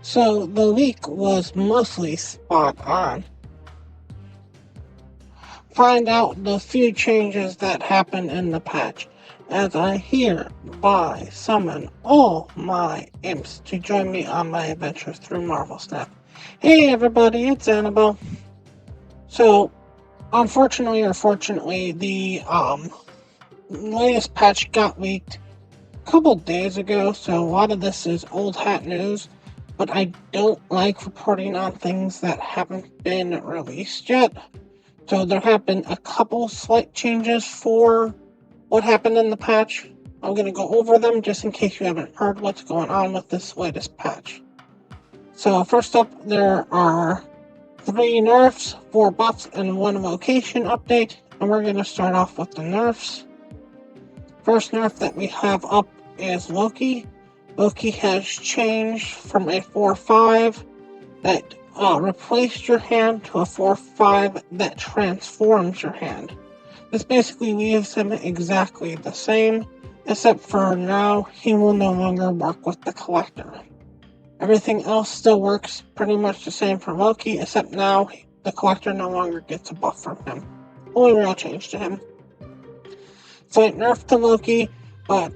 So the leak was mostly spot on. Find out the few changes that happen in the patch as I hereby summon all my imps to join me on my adventures through Marvel Snap. Hey everybody, it's Annabelle. So, unfortunately or fortunately, the latest patch got leaked a couple days ago, so a lot of this is old hat news, but I don't like reporting on things that haven't been released yet. So there have been a couple slight changes for what happened in the patch. I'm going to go over them just in case you haven't heard what's going on with this latest patch. So first up, there are 3 nerfs, 4 buffs, and 1 location update. And we're going to start off with the nerfs. First nerf that we have up is Loki. Loki has changed from a 4-5 that replaced your hand to a 4-5 that transforms your hand. This basically leaves him exactly the same, except for now he will no longer work with the Collector. Everything else still works pretty much the same for Loki, except now the Collector no longer gets a buff from him. Only real change to him. Slight nerf to Loki, but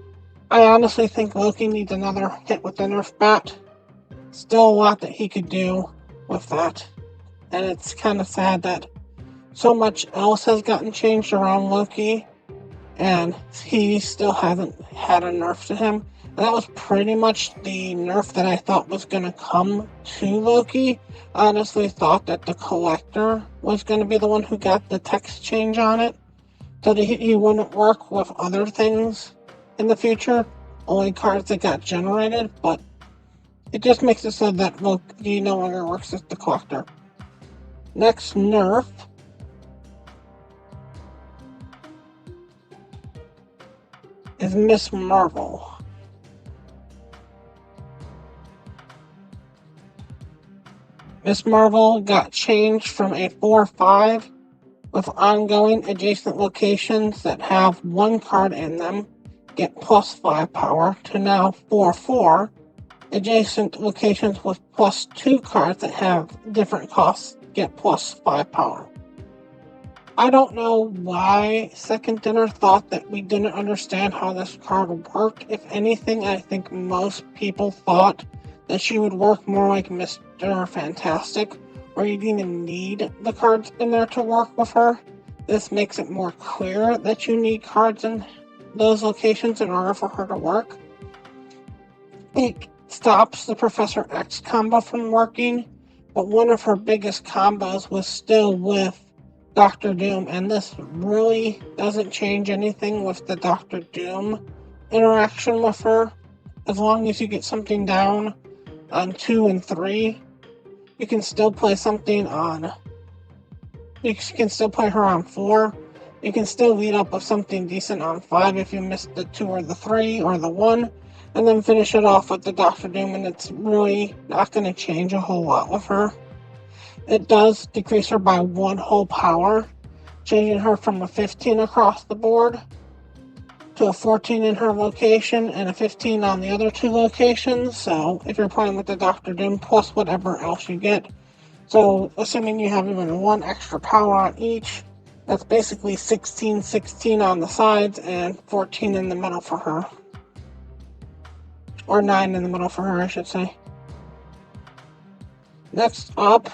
I honestly think Loki needs another hit with the nerf bat. Still a lot that he could do with that, and it's kind of sad that so much else has gotten changed around Loki and he still hasn't had a nerf to him. And that was pretty much the nerf that I thought was going to come to Loki. I honestly thought that the Collector was going to be the one who got the text change on it, so that he wouldn't work with other things in the future, only cards that got generated, but it just makes it so that Loki no longer works as the Collector. Next nerf is Miss Marvel. Miss Marvel got changed from a 4-5 with ongoing adjacent locations that have 1 card in them get plus 5 power to now 4-4. Adjacent locations with plus 2 cards that have different costs get plus 5 power. I don't know why Second Dinner thought that we didn't understand how this card worked. If anything, I think most people thought that she would work more like Mr. Fantastic, where you didn't even need the cards in there to work with her. This makes it more clear that you need cards in those locations in order for her to work. It stops the Professor X combo from working, but one of her biggest combos was still with Doctor Doom, and this really doesn't change anything with the Doctor Doom interaction with her. As long as you get something down on 2 and 3, you can still play something on... You can still play her on 4. You can still lead up with something decent on 5 if you missed the 2 or the 3 or the 1. And then finish it off with the Doctor Doom, and it's really not going to change a whole lot with her. It does decrease her by 1 whole power, changing her from a 15 across the board to a 14 in her location and a 15 on the other 2 locations. So if you're playing with the Doctor Doom plus whatever else you get, so assuming you have even 1 extra power on each, that's basically 16 on the sides and 14 in the middle for her. Or 9 in the middle for her, I should say. Next up,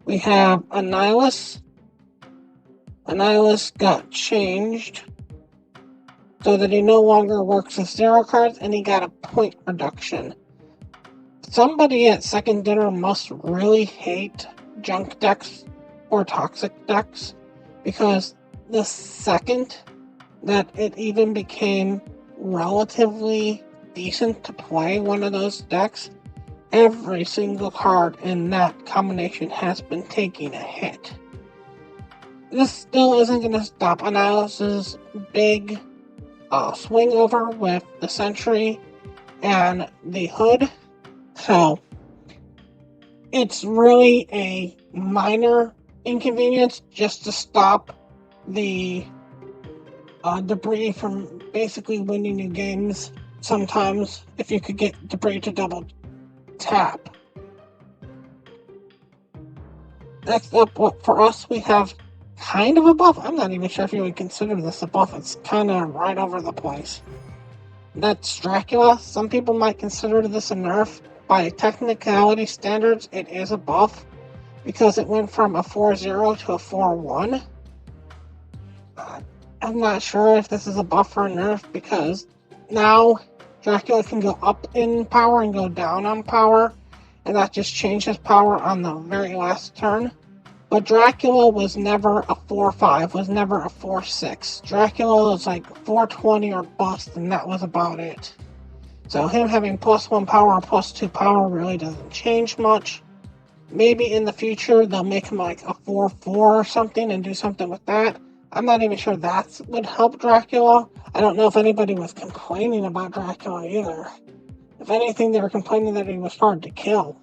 we have Annihilus. Annihilus got changed so that he no longer works with 0 cards and he got a point reduction. Somebody at Second Dinner must really hate junk decks or toxic decks, because the second that it even became relatively decent to play one of those decks, every single card in that combination has been taking a hit. This still isn't going to stop Annihilus's big swing over with the Sentry and the Hood, so it's really a minor inconvenience just to stop the debris from basically winning you games. Sometimes, if you could get debris to double tap. Next up, for us, we have kind of a buff. I'm not even sure if you would consider this a buff. It's kind of right over the place. That's Dracula. Some people might consider this a nerf. By technicality standards, it is a buff because it went from a 4-0 to a 4-1. I'm not sure if this is a buff or a nerf because now Dracula can go up in power and go down on power, and that just changes power on the very last turn. But Dracula was never a 4-5, was never a 4-6. Dracula was like 420 or bust, and that was about it. So him having +1 power or +2 power really doesn't change much. Maybe in the future they'll make him like a 4-4 or something and do something with that. I'm not even sure that would help Dracula. I don't know if anybody was complaining about Dracula either. If anything, they were complaining that he was hard to kill.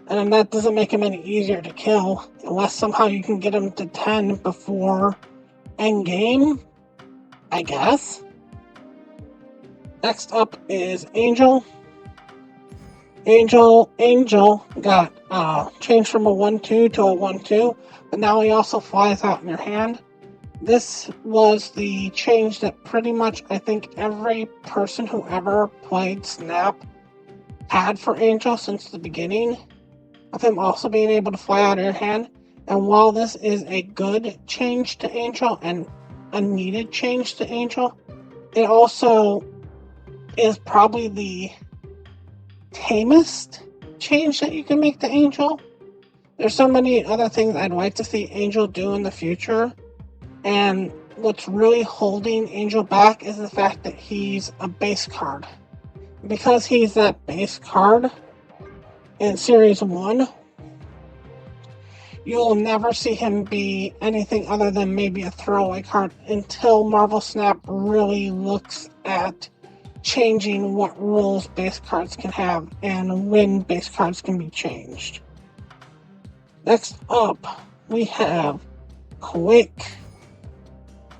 And that doesn't make him any easier to kill, unless somehow you can get him to 10 before endgame, I guess. Next up is Angel. Angel got changed from a 1-2 to a 1-2, but now he also flies out in your hand. This was the change that pretty much I think every person who ever played Snap had for Angel since the beginning, of him also being able to fly out of your hand. And while this is a good change to Angel and a needed change to Angel, it also is probably the tamest change that you can make to Angel. There's so many other things I'd like to see Angel do in the future, and what's really holding Angel back is the fact that he's a base card. Because he's that base card in Series 1, you'll never see him be anything other than maybe a throwaway card until Marvel Snap really looks at changing what rules base cards can have and when base cards can be changed. Next up, we have Quake.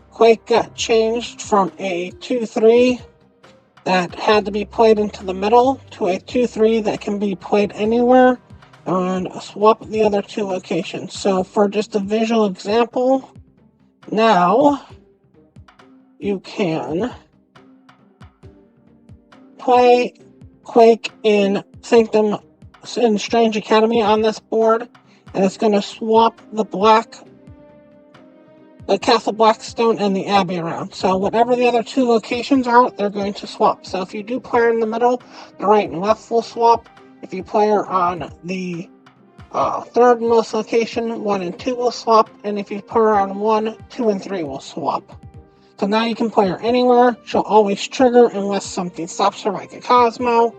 Quake got changed from a 2-3 that had to be played into the middle to a 2-3 that can be played anywhere, and swap the other two locations. So for just a visual example, now you can play Quake in Sanctum in Strange Academy on this board, and it's going to swap the Castle Blackstone and the Abbey around. So whatever the other two locations are, they're going to swap. So if you do play her in the middle, the right and left will swap. If you play her on the third most location, 1 and 2 will swap. And if you put her on 1, 2, and 3 will swap. So now you can play her anywhere. She'll always trigger unless something stops her like a Cosmo.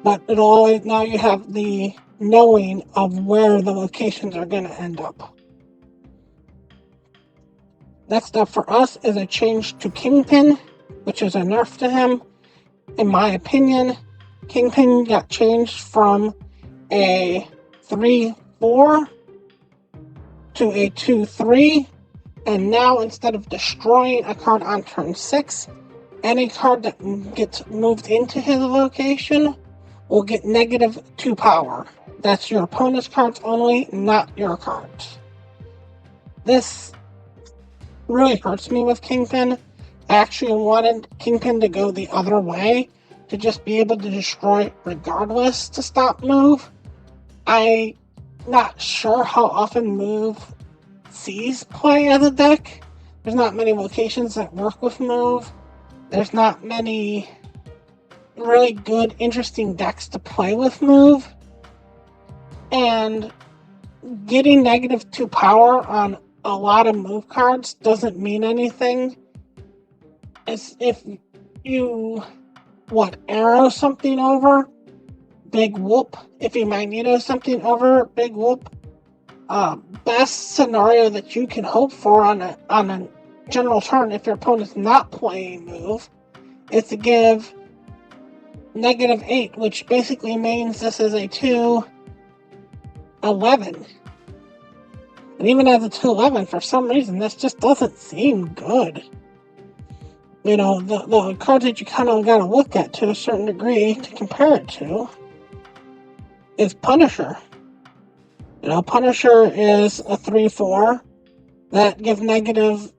But it'll always, now you have the knowing of where the locations are going to end up. Next up for us is a change to Kingpin, which is a nerf to him. In my opinion, Kingpin got changed from a 3-4 to a 2-3, and now instead of destroying a card on turn 6, any card that gets moved into his location will get -2 power. That's your opponent's cards only, not your cards. This really hurts me with Kingpin. I actually wanted Kingpin to go the other way, to just be able to destroy regardless to stop move. I'm not sure how often move sees play as a deck. There's not many locations that work with move. There's not many really good, interesting decks to play with move. And getting -2 power on a lot of move cards doesn't mean anything. As if you arrow something over, big whoop. If you Magneto something over, big whoop. Best scenario that you can hope for on a general turn, if your opponent's not playing move, is to give -8, which basically means this is a 2-11. And even as a 2-11, for some reason, this just doesn't seem good. You know, the cards that you kind of got to look at to a certain degree to compare it to. is Punisher. Punisher is a 3/4 that gives negative,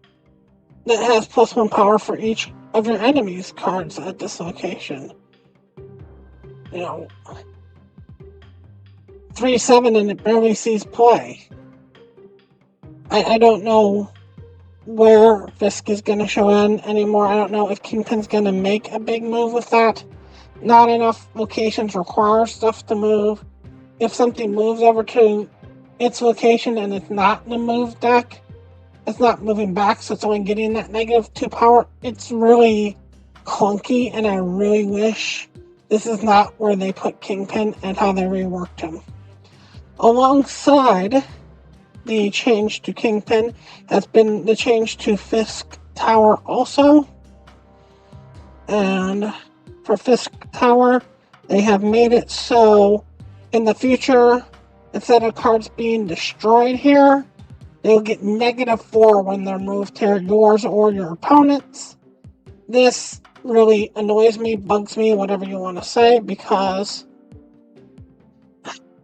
that has +1 power for each of your enemy's cards at this location. 3/7 and it barely sees play. I don't know where Fisk is going to show in anymore. I don't know if Kingpin's going to make a big move with that. Not enough locations require stuff to move. If something moves over to its location and it's not in the move deck, it's not moving back, so it's only getting that -2 power. It's really clunky, and I really wish this is not where they put Kingpin and how they reworked him. Alongside the change to Kingpin has been the change to Fisk Tower also. And for Fisk Tower, they have made it so in the future, instead of cards being destroyed here, they'll get -4 when they're moved to yours or your opponent's. This really annoys me, bugs me, whatever you want to say, because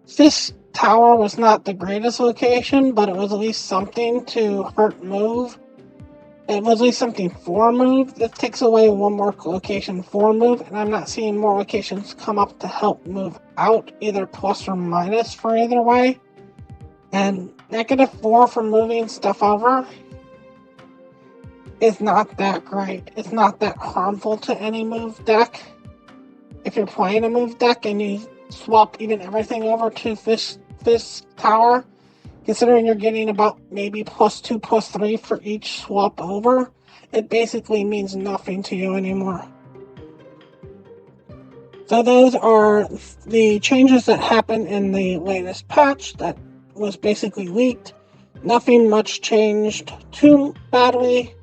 Fisk Tower was not the greatest location, but it was at least something to hurt move. It was at least something for move. This takes away one more location for move, and I'm not seeing more locations come up to help move out, either plus or minus for either way. And -4 for moving stuff over is not that great. It's not that harmful to any move deck. If you're playing a move deck and you swap even everything over to Fisk Tower, considering you're getting about maybe +2, +3 for each swap over, it basically means nothing to you anymore. So those are the changes that happened in the latest patch that was basically leaked. Nothing much changed too badly.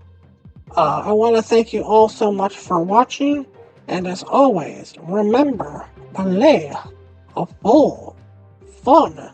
I want to thank you all so much for watching, and as always, remember, play a full fun